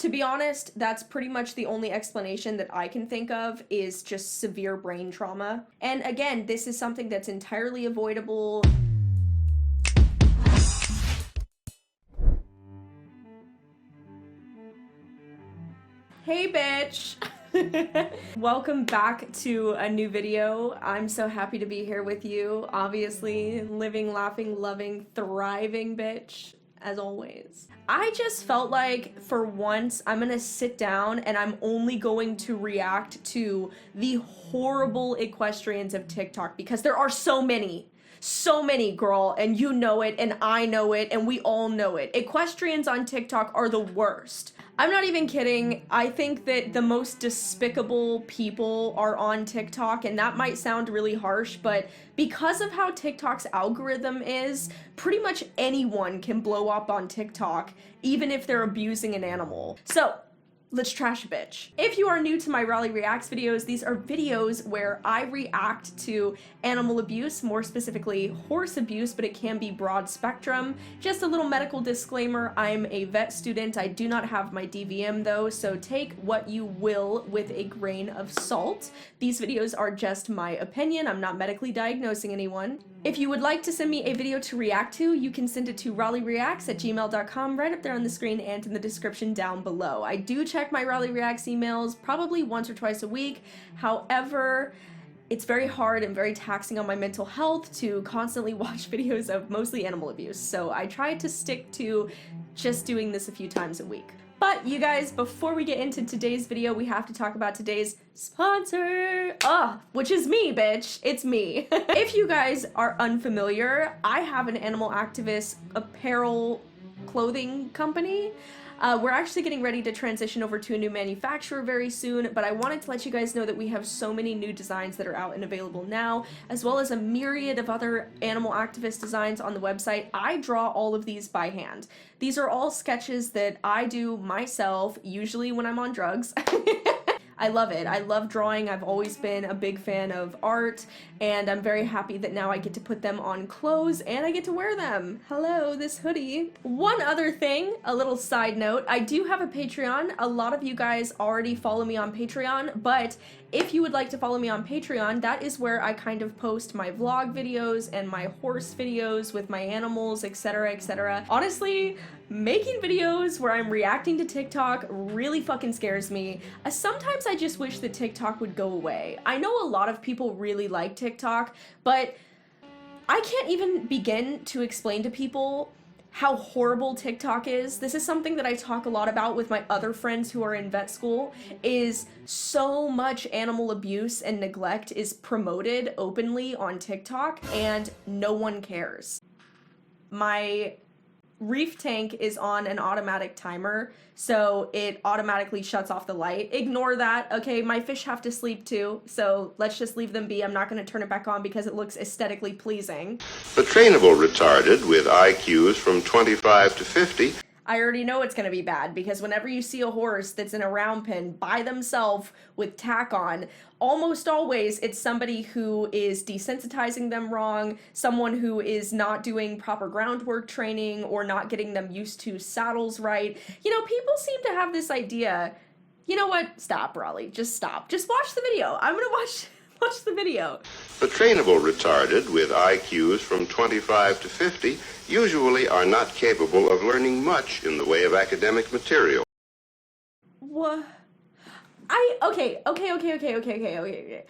To be honest, that's pretty much the only explanation that I can think of is just severe brain trauma. And again, this is something that's entirely avoidable. Hey, bitch! Welcome back to a new video. I'm so happy to be here with you. Obviously, living, laughing, loving, thriving bitch, as always. I just felt like for once I'm gonna sit down and I'm only going to react to the horrible equestrians of TikTok because there are so many. So many, girl, and you know it, and I know it, and we all know it. Equestrians on TikTok are the worst. I'm not even kidding. I think that the most despicable people are on TikTok, and that might sound really harsh, but because of how TikTok's algorithm is, pretty much anyone can blow up on TikTok, even if they're abusing an animal. So, let's trash a bitch. If you are new to my Raleigh Reacts videos, these are videos where I react to animal abuse, more specifically horse abuse, but it can be broad spectrum. Just a little medical disclaimer, I'm a vet student. I do not have my DVM though, so take what you will with a grain of salt. These videos are just my opinion. I'm not medically diagnosing anyone. If you would like to send me a video to react to, you can send it to raleighreacts@gmail.com right up there on the screen and in the description down below. I do check my Raleigh Reacts emails probably once or twice a week. However, it's very hard and very taxing on my mental health to constantly watch videos of mostly animal abuse, so I try to stick to just doing this a few times a week. But you guys, before we get into today's video, we have to talk about today's sponsor, which is me, bitch. It's me. If you guys are unfamiliar, I have an animal activist apparel clothing company. We're actually getting ready to transition over to a new manufacturer very soon, but I wanted to let you guys know that we have so many new designs that are out and available now, as well as a myriad of other animal activist designs on the website. I draw all of these by hand. These are all sketches that I do myself, usually when I'm on drugs. I love it. I love drawing. I've always been a big fan of art, and I'm very happy that now I get to put them on clothes and I get to wear them. Hello, this hoodie. One other thing, a little side note, I do have a Patreon. A lot of you guys already follow me on Patreon, but if you would like to follow me on Patreon, that is where I kind of post my vlog videos and my horse videos with my animals, etc., etc. Honestly, making videos where I'm reacting to TikTok really fucking scares me. Sometimes I just wish that TikTok would go away. I know a lot of people really like TikTok, but I can't even begin to explain to people how horrible TikTok is. This is something that I talk a lot about with my other friends who are in vet school, is so much animal abuse and neglect is promoted openly on TikTok and no one cares. My reef tank is on an automatic timer, so it automatically shuts off the light. Ignore that, okay? My fish have to sleep too, so let's just leave them be. I'm not going to turn it back on because it looks aesthetically pleasing. The trainable retarded with IQs from 25 to 50. I already know it's going to be bad because whenever you see a horse that's in a round pen by themselves with tack on, almost always it's somebody who is desensitizing them wrong, someone who is not doing proper groundwork training or not getting them used to saddles right. You know, people seem to have this idea. You know what? Stop, Raleigh. Just stop. Just watch the video. I'm going to watch the video. The trainable retarded with IQs from 25 to 50 usually are not capable of learning much in the way of academic material. What? Okay.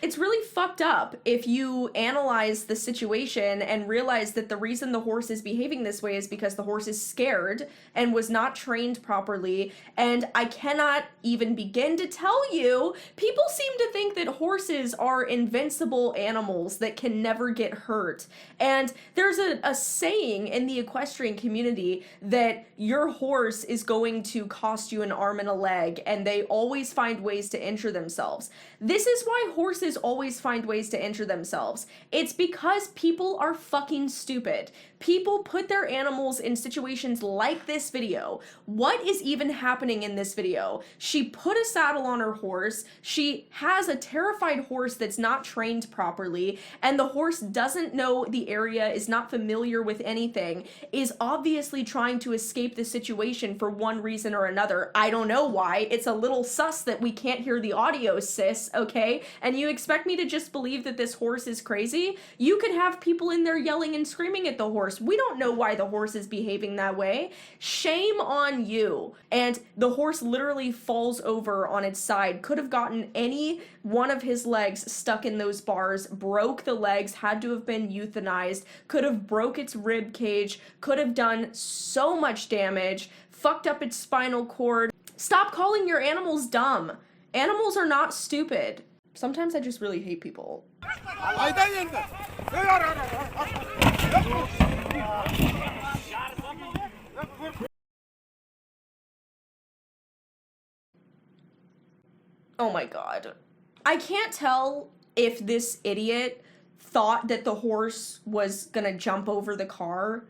It's really fucked up if you analyze the situation and realize that the reason the horse is behaving this way is because the horse is scared and was not trained properly. And I cannot even begin to tell you, people seem to think that horses are invincible animals that can never get hurt. And there's a saying in the equestrian community that your horse is going to cost you an arm and a leg, and they always find ways ways to injure themselves. This is why horses always find ways to injure themselves. It's because people are fucking stupid. People put their animals in situations like this video. What is even happening in this video? She put a saddle on her horse. She has a terrified horse that's not trained properly, and the horse doesn't know the area, is not familiar with anything, is obviously trying to escape the situation for one reason or another. I don't know why. It's a little sus that we can't hear the audio, sis, okay? And you expect me to just believe that this horse is crazy? You could have people in there yelling and screaming at the horse. We don't know why the horse is behaving that way. Shame on you. And the horse literally falls over on its side. Could have gotten any one of his legs stuck in those bars, broke the legs, had to have been euthanized, could have broke its rib cage, could have done so much damage, fucked up its spinal cord. Stop calling your animals dumb. Animals are not stupid. Sometimes I just really hate people. Oh my god. I can't tell if this idiot thought that the horse was gonna jump over the car,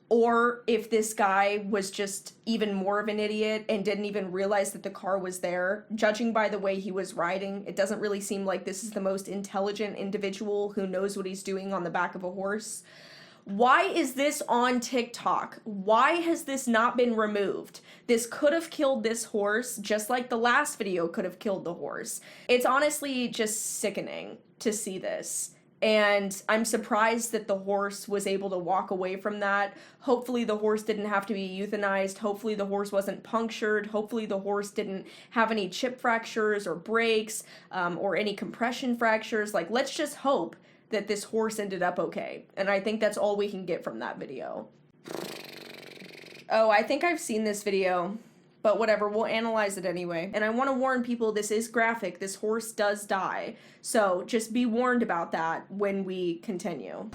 or if this guy was just even more of an idiot and didn't even realize that the car was there. Judging by the way he was riding, it doesn't really seem like this is the most intelligent individual who knows what he's doing on the back of a horse. Why is this on TikTok? Why has this not been removed? This could have killed this horse, just like the last video could have killed the horse. It's honestly just sickening to see this. And I'm surprised that the horse was able to walk away from that. Hopefully the horse didn't have to be euthanized. Hopefully the horse wasn't punctured. Hopefully the horse didn't have any chip fractures or breaks or any compression fractures. Like, let's just hope that this horse ended up okay. And I think that's all we can get from that video. Oh, I think I've seen this video, but whatever, we'll analyze it anyway. And I want to warn people, this is graphic. This horse does die. So just be warned about that when we continue.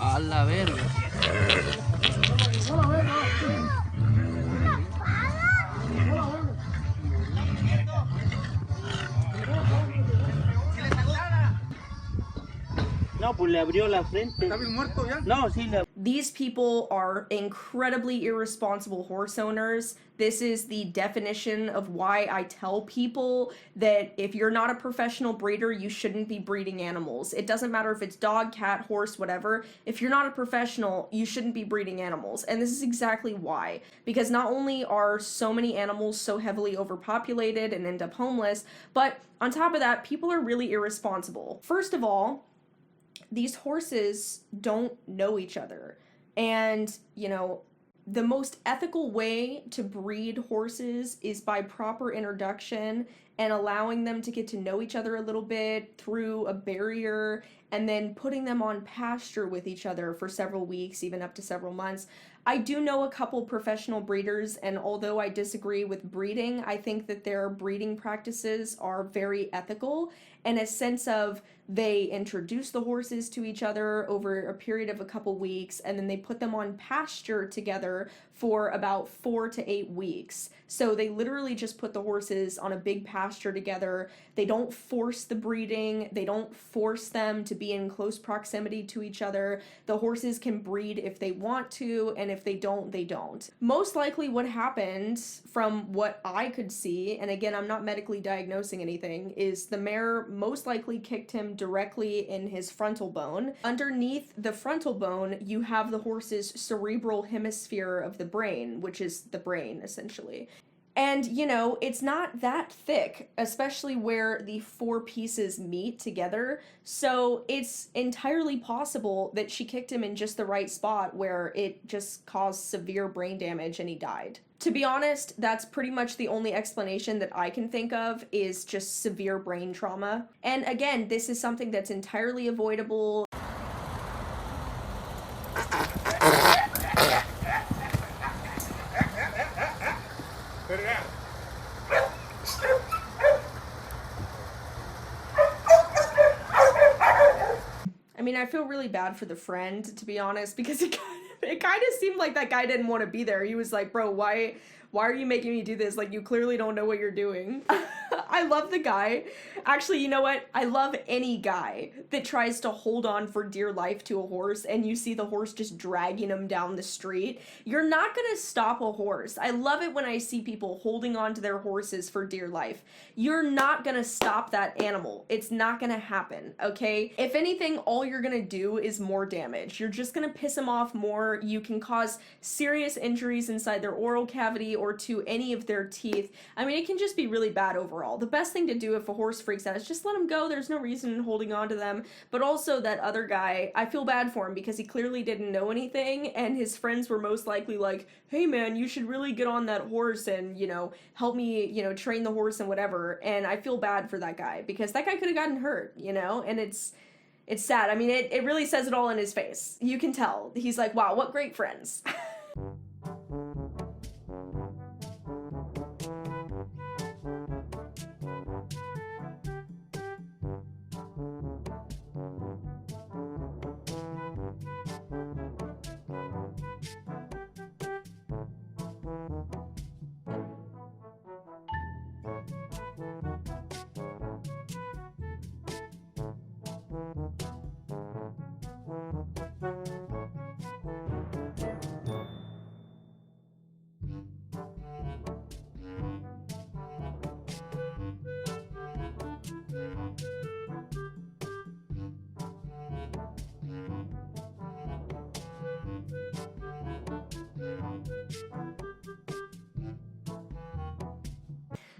A la verga. No, pues le abrió la frente. ¿Está bien muerto ya? No, sí le. These people are incredibly irresponsible horse owners. This is the definition of why I tell people that if you're not a professional breeder, you shouldn't be breeding animals. It doesn't matter if it's dog, cat, horse, whatever. If you're not a professional, you shouldn't be breeding animals. And this is exactly why. Because not only are so many animals so heavily overpopulated and end up homeless, but on top of that, people are really irresponsible. First of all, these horses don't know each other. And, you know, the most ethical way to breed horses is by proper introduction and allowing them to get to know each other a little bit through a barrier, and then putting them on pasture with each other for several weeks, even up to several months. I do know a couple professional breeders, and although I disagree with breeding, I think that their breeding practices are very ethical, in a sense of they introduce the horses to each other over a period of a couple weeks, and then they put them on pasture together for about 4 to 8 weeks. So they literally just put the horses on a big pasture together. They don't force the breeding. They don't force them to be in close proximity to each other. The horses can breed if they want to, and if they don't, they don't. Most likely what happened, from what I could see, and again, I'm not medically diagnosing anything, is the mare most likely kicked him directly in his frontal bone. Underneath the frontal bone, you have the horse's cerebral hemisphere of the brain, which is the brain, essentially. And, you know, it's not that thick, especially where the 4 pieces meet together. So it's entirely possible that she kicked him in just the right spot where it just caused severe brain damage and he died. To be honest, that's pretty much the only explanation that I can think of, is just severe brain trauma. And again, this is something that's entirely avoidable. I mean, mean, I feel really bad for the friend, to be honest, because it kind of seemed like that guy didn't want to be there. He was like, bro, why are you making me do this? Like, you clearly don't know what you're doing. I love the guy. Actually, you know what? I love any guy that tries to hold on for dear life to a horse and you see the horse just dragging him down the street. You're not gonna stop a horse. I love it when I see people holding on to their horses for dear life. You're not gonna stop that animal. It's not gonna happen, okay? If anything, all you're gonna do is more damage. You're just gonna piss them off more. You can cause serious injuries inside their oral cavity or to any of their teeth. I mean, it can just be really bad overall. The best thing to do if a horse freaks out is just let them go. There's no reason in holding on to them. But also that other guy, I feel bad for him because he clearly didn't know anything and his friends were most likely like, hey man, you should really get on that horse and, you know, help me, you know, train the horse and whatever. And I feel bad for that guy because that guy could have gotten hurt, you know, and it's sad. I mean, it really says it all in his face. You can tell. He's like, wow, what great friends.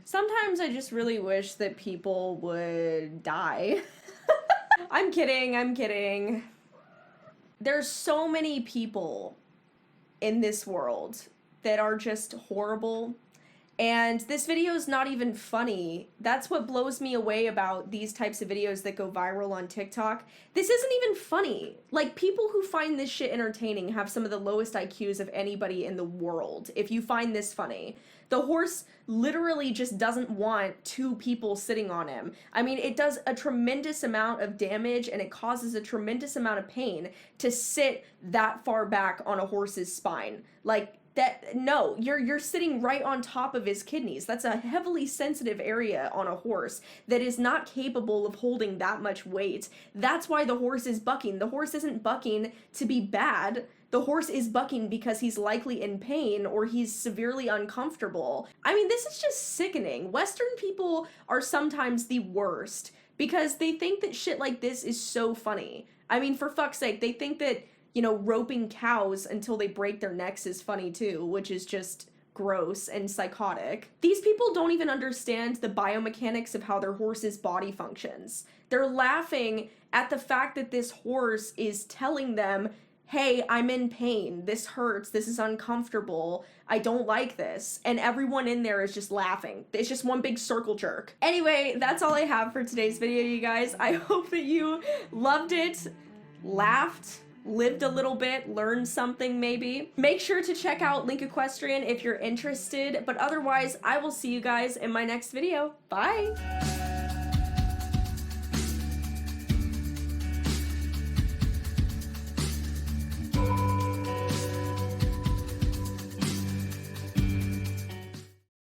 Sometimes I just really wish that people would die. I'm kidding. There's so many people in this world that are just horrible. And this video is not even funny. That's what blows me away about these types of videos that go viral on TikTok. This isn't even funny. Like, people who find this shit entertaining have some of the lowest IQs of anybody in the world, if you find this funny. The horse literally just doesn't want two people sitting on him. I mean, it does a tremendous amount of damage and it causes a tremendous amount of pain to sit that far back on a horse's spine. Like, that, no, you're sitting right on top of his kidneys. That's a heavily sensitive area on a horse that is not capable of holding that much weight. That's why the horse is bucking. The horse isn't bucking to be bad. The horse is bucking because he's likely in pain or he's severely uncomfortable. I mean, this is just sickening. Western people are sometimes the worst because they think that shit like this is so funny. I mean, for fuck's sake, they think that, you know, roping cows until they break their necks is funny too, which is just gross and psychotic. These people don't even understand the biomechanics of how their horse's body functions. They're laughing at the fact that this horse is telling them, hey, I'm in pain, this hurts, this is uncomfortable, I don't like this. And everyone in there is just laughing. It's just one big circle jerk. Anyway, that's all I have for today's video, you guys. I hope that you loved it, laughed, lived a little bit, learned something maybe. Make sure to check out Link Equestrian if you're interested, but otherwise, I will see you guys in my next video. Bye!